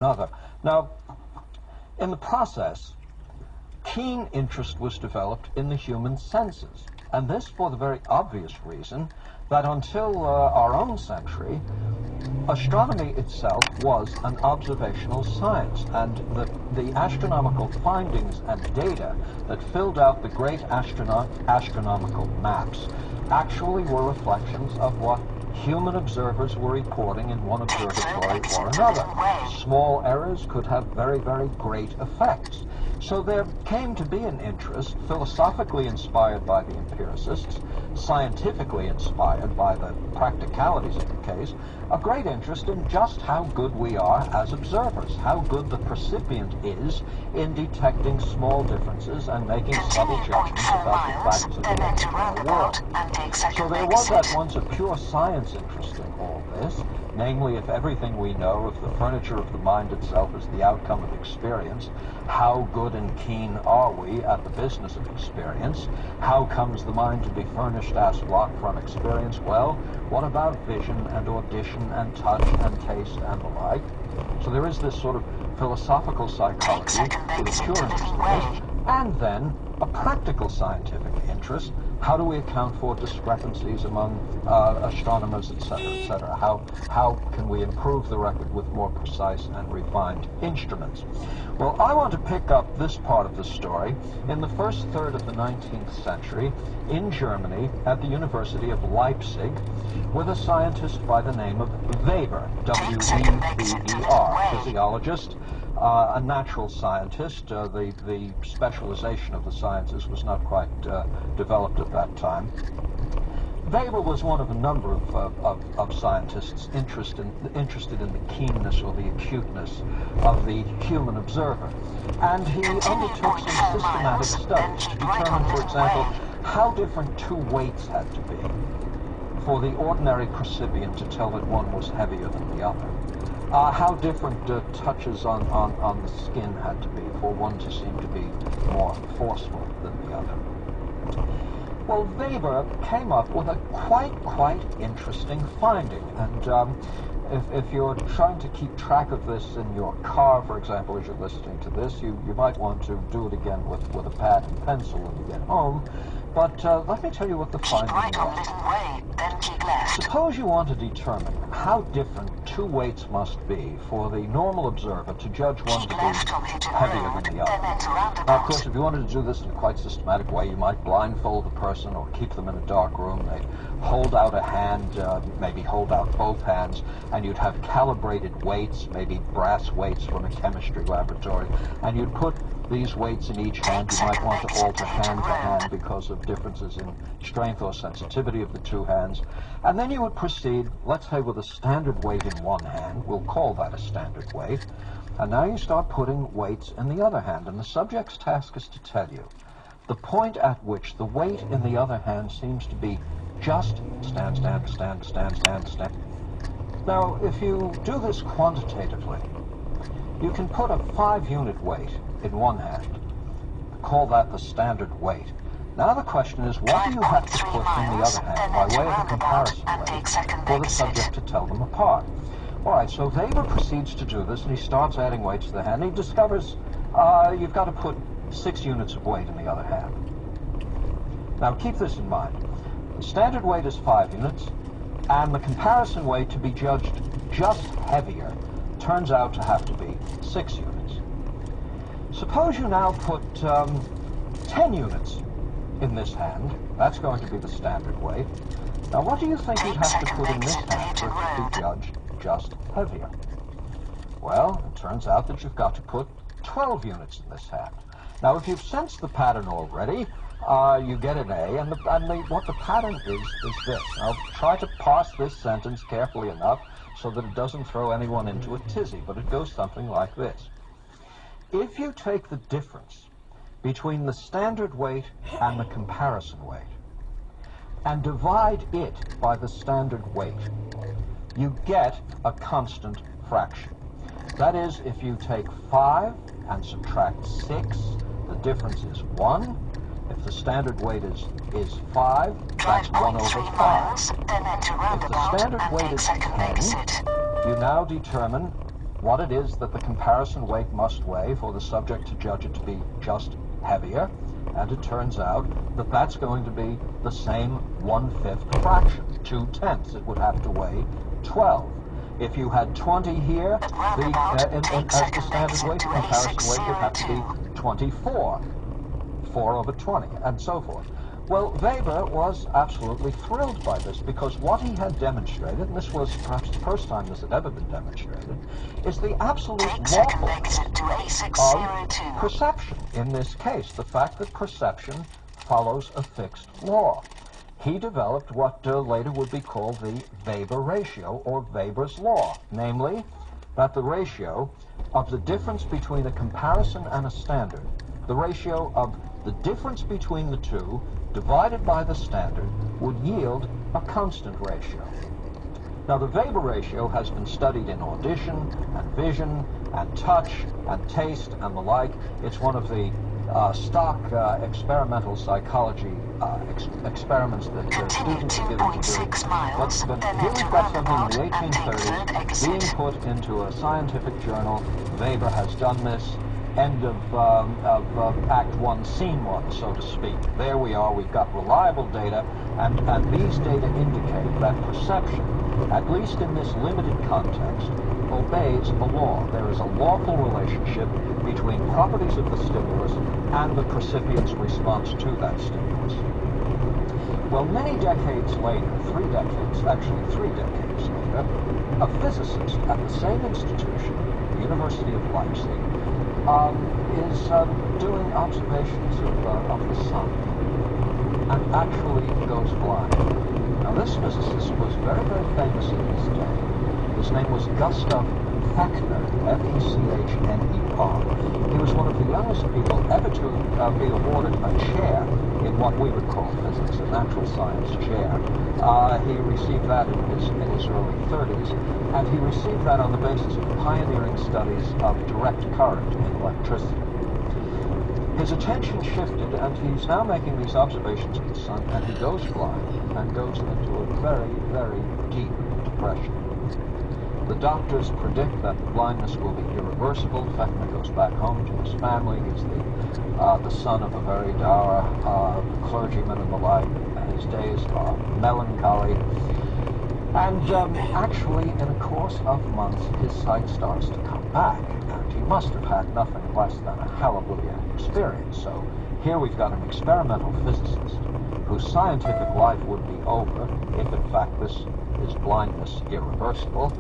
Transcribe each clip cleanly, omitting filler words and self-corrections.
another. Now, in the process, keen interest was developed in the human senses, and this for the very obvious reason that until our own century, astronomy itself was an observational science, and the astronomical findings and data that filled out the great astronomical maps actually were reflections of what human observers were reporting in one observatory or another. Small errors could have very, very great effects. So there came to be an interest, philosophically inspired by the empiricists, scientifically inspired by the practicalities of the case, a great interest in just how good we are as observers, how good the percipient is in detecting small differences and making subtle judgments about the facts of the external world. So there was at once a pure science interest in all this, namely, if everything we know, if the furniture of the mind itself is the outcome of experience, how good and keen are we at the business of experience? How comes the mind to be furnished, asked Locke, from experience? Well, what about vision and audition and touch and taste and the like? So there is this sort of philosophical psychology with a pure interest in this, and then a practical scientific interest. How do we account for discrepancies among astronomers, etc., etc.? How can we improve the record with more precise and refined instruments? Well, I want to pick up this part of the story in the first third of the 19th century in Germany at the University of Leipzig with a scientist by the name of Weber, W-E-B-E-R, physiologist, a natural scientist. The specialization of the sciences was not quite developed at that time. Weber was one of a number of scientists interested in the keenness or the acuteness of the human observer. And he undertook some systematic studies to determine, for example, how different two weights had to be for the ordinary percipient to tell that one was heavier than the other. How different touches on the skin had to be for one to seem to be more forceful than the other. Well, Weber came up with a quite interesting finding, and if you're trying to keep track of this in your car, for example, as you're listening to this, you might want to do it again with a pad and pencil when you get home. But let me tell you what the finding was. Suppose you want to determine how different two weights must be for the normal observer to judge one to be heavier than the other. Now, of course, if you wanted to do this in a quite systematic way, you might blindfold the person or keep them in a dark room. They'd hold out a hand, maybe hold out both hands, and you'd have calibrated weights, maybe brass weights from a chemistry laboratory, and you'd put these weights in each hand. You might want to alter hand to hand because of differences in strength or sensitivity of the two hands. And then you would proceed, let's say, with a standard weight in one hand. We'll call that a standard weight. And now you start putting weights in the other hand. And the subject's task is to tell you the point at which the weight in the other hand seems to be just stand. Now, if you do this quantitatively, you can put a 5-unit weight in one hand. Call that the standard weight. Now the question is, what do you have to put in the other hand by way of a comparison weight for the subject to tell them apart? All right, so Weber proceeds to do this, and he starts adding weights to the hand. He discovers you've got to put 6 units of weight in the other hand. Now keep this in mind. The standard weight is 5 units, and the comparison weight to be judged just heavier turns out to have to be 6 units. Suppose you now put 10 units in this hand. That's going to be the standard weight. Now, what do you think you'd have to put in this hand for it to be judged just heavier? Well, it turns out that you've got to put 12 units in this hand. Now, if you've sensed the pattern already, you get an A, and what the pattern is this. Now, try to parse this sentence carefully enough so that it doesn't throw anyone into a tizzy, but it goes something like this. If you take the difference between the standard weight and the comparison weight and divide it by the standard weight, you get a constant fraction. That is, if you take 5 and subtract 6, the difference is 1. If the standard weight is 5, that's 1 over 5. If the standard weight is 10, you now determine what it is that the comparison weight must weigh for the subject to judge it to be just heavier, and it turns out that that's going to be the same 1/5 fraction, 2/10. It would have to weigh 12. If you had 20 here, as the standard weight, the comparison weight would have to be 24, 4/20, and so forth. Well, Weber was absolutely thrilled by this, because what he had demonstrated, and this was perhaps the first time this had ever been demonstrated, is the absolute lawfulness of perception. In this case, the fact that perception follows a fixed law. He developed what later would be called the Weber ratio, or Weber's law, namely that the ratio of the difference between a comparison and a standard, the ratio of the difference between the two divided by the standard, would yield a constant ratio. Now, the Weber ratio has been studied in audition and vision and touch and taste and the like. It's one of the stock experimental psychology experiments that students are given to do. But here we've got something in the 1830s being put into a scientific journal. Weber has done this. End of Act 1, Scene 1, so to speak. There we are. We've got reliable data, and these data indicate that perception, at least in this limited context, obeys a law. There is a lawful relationship between properties of the stimulus and the percipient's response to that stimulus. Well, many decades later, 3 decades later, a physicist at the same institution, the University of Leipzig, is doing observations of the sun, and actually goes blind. Now, this physicist was very, very famous in his day. His name was Gustav Fechner, F-E-C-H-N-E-R. He was one of the youngest people ever to be awarded a chair in what we would call physics, a natural science chair. He received that in his early 30s, and he received that on the basis of pioneering studies of direct current in electricity. His attention shifted, and he's now making these observations of the sun, and he goes blind and goes into a very, very deep depression. The doctors predict that the blindness will be irreversible. Fechner goes back home to his family. He's the son of a very dour clergyman and the like. His days are melancholy. And actually, in a course of months, his sight starts to come back. And he must have had nothing less than a hallelujah experience. So here we've got an experimental physicist whose scientific life would be over if, in fact, this is blindness irreversible.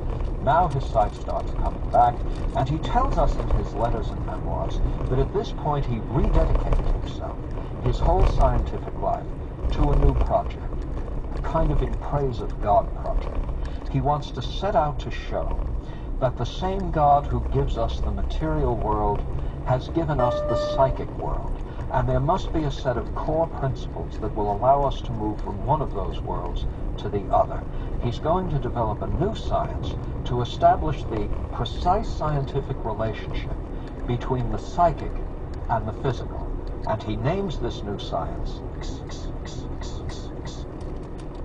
Now his sight starts coming back, and he tells us in his letters and memoirs that at this point he rededicated himself, his whole scientific life, to a new project, a kind of in praise of God project. He wants to set out to show that the same God who gives us the material world has given us the psychic world, and there must be a set of core principles that will allow us to move from one of those worlds to the other. He's going to develop a new science to establish the precise scientific relationship between the psychic and the physical. And he names this new science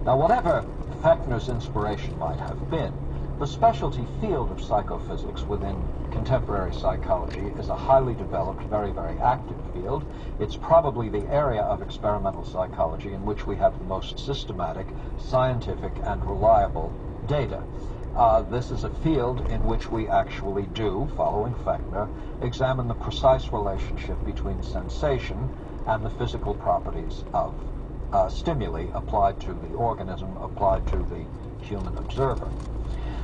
Now, whatever Fechner's inspiration might have been, the specialty field of psychophysics within contemporary psychology is a highly developed, very, very active field. It's probably the area of experimental psychology in which we have the most systematic, scientific, and reliable data. This is a field in which we actually do, following Fechner, examine the precise relationship between sensation and the physical properties of stimuli applied to the organism, applied to the human observer.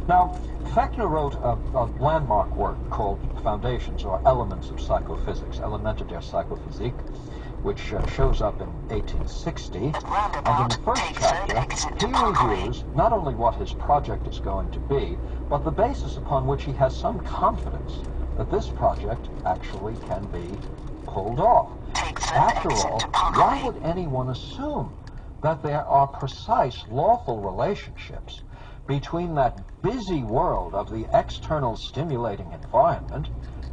Now, Fechner wrote a landmark work called Foundations or Elements of Psychophysics, Elemente der Psychophysik, which shows up in 1860. And in the first chapter, he reviews not only what his project is going to be, but the basis upon which he has some confidence that this project actually can be pulled off. After all, why would anyone assume that there are precise lawful relationships between that busy world of the external stimulating environment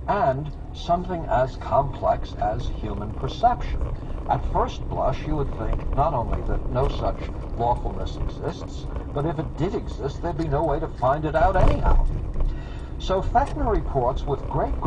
and something as complex as human perception? At first blush, you would think not only that no such lawfulness exists, but if it did exist, there'd be no way to find it out anyhow. So Fechner reports with great